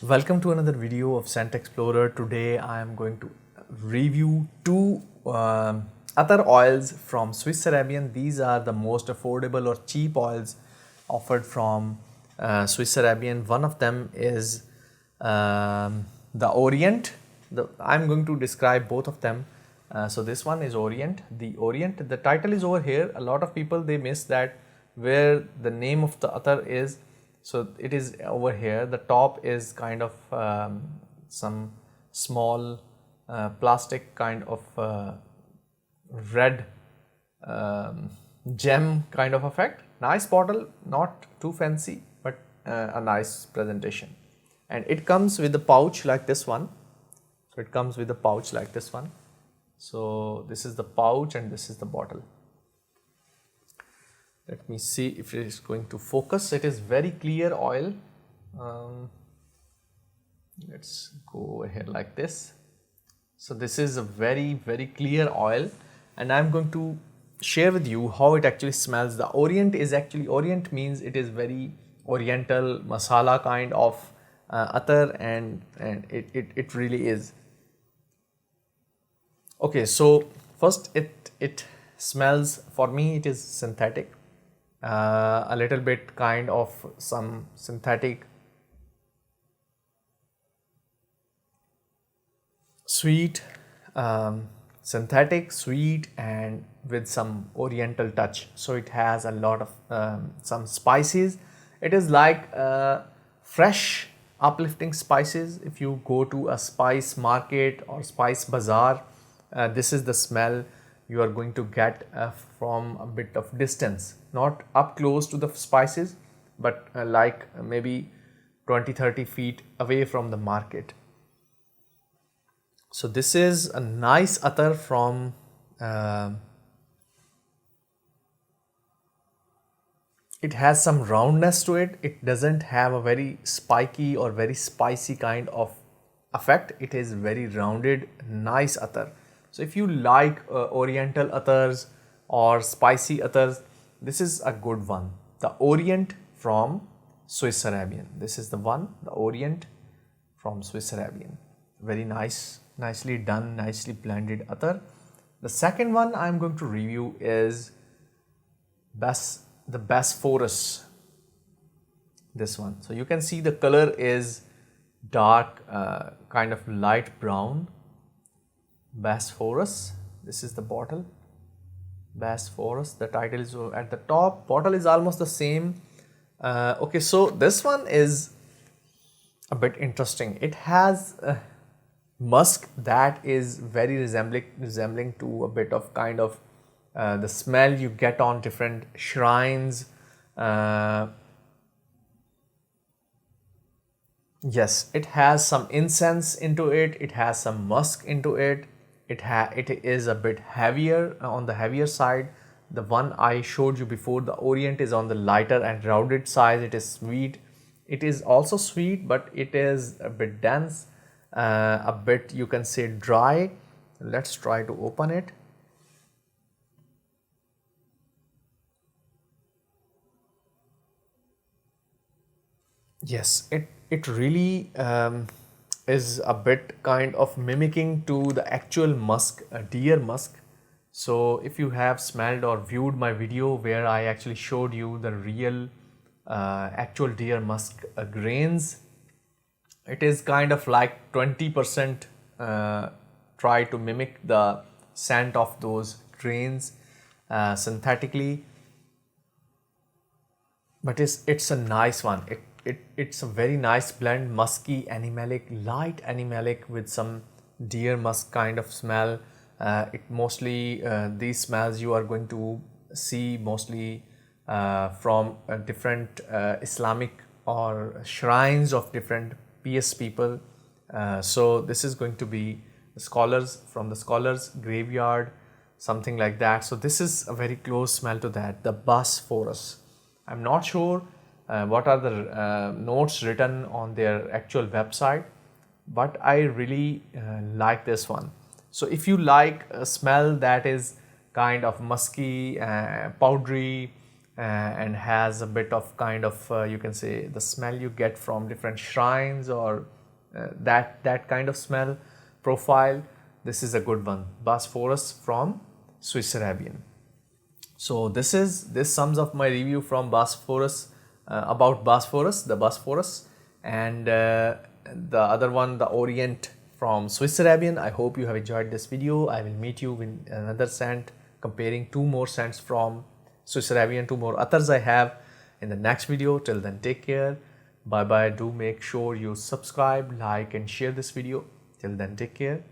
Welcome to another video of Scent Explorer. Today I am going to review two Attar oils from Swiss Arabian. These are the most affordable or cheap oils offered from Swiss Arabian. One of them is the Orient. I'm going to describe both of them. So this one is Orient. The Orient, the title is over here. A lot of people, they miss that where the name of the Attar is. So it is over here. The top is kind of some small plastic kind of red gem kind of effect. Nice bottle, not too fancy, but a nice presentation. And it comes with a pouch like this one. So it comes with a pouch like this one. So this is the pouch and this is the bottle. Let me see if it is going to focus. It is very clear oil. Let's go over here like this. So this is a very clear oil, and I'm going to share with you how it actually smells. The Orient is actually, Orient means it is very oriental masala kind of attar, and it really is. Okay, so first it smells, for me it is synthetic. A little bit kind of some synthetic sweet, synthetic sweet, and with some oriental touch. So it has a lot of some spices. It is like fresh uplifting spices. If you go to a spice market or spice bazaar, this is the smell you are going to get from a bit of distance, not up close to the spices, but like maybe 20-30 feet away from the market. So this is a nice attar from it has some roundness to it. It doesn't have a very spiky or very spicy kind of effect. It is very rounded, nice attar. So if you like oriental attars or spicy attars, this is a good one. The Orient from Swiss Arabian. This is the one, the Orient from Swiss Arabian. Very nice, nicely done, nicely blended attar. The second one I'm going to review is the Bosphoru. This one. So you can see the color is dark, kind of light brown. Bosphoru. This is the bottle. Bosphoru. The title is at the top. Bottle is almost the same. Okay, so this one is a bit interesting. It has musk that is very resembling to a bit of kind of the smell you get on different shrines. Yes, it has some incense into it. It has some musk into it. It is a bit heavier, on the heavier side. The one I showed you before, the Orient, is on the lighter and rounded side. It is sweet. It is also sweet, but it is a bit dense, a bit, you can say, dry. Let's try to open it. Yes, it really is a bit kind of mimicking to the actual musk, deer musk. So if you have smelled or viewed my video where I actually showed you the real actual deer musk grains, it is kind of like 20% try to mimic the scent of those grains synthetically, but it's a nice one. It's a very nice blend, musky, animalic, light animalic with some deer musk kind of smell. It mostly, these smells you are going to see mostly from different Islamic or shrines of different pious people. So this is going to be scholars, from the scholars graveyard, something like that. So this is a very close smell to that, the Bosphoru. I'm not sure what are the notes written on their actual website, but I really like this one. So if you like a smell that is kind of musky, powdery, and has a bit of kind of you can say the smell you get from different shrines, or that kind of smell profile. This is a good one, Bosphorus from Swiss Arabian. So this sums up my review from Bosphorus, about Bosphorus, the Bosphorus, and the other one, the Orient from Swiss Arabian. I hope you have enjoyed this video. I will meet you with another scent, comparing two more scents from Swiss Arabian, two more Attars I have in the next video. Till then, take care. Bye bye. Do make sure you subscribe, like and share this video. Till then, take care.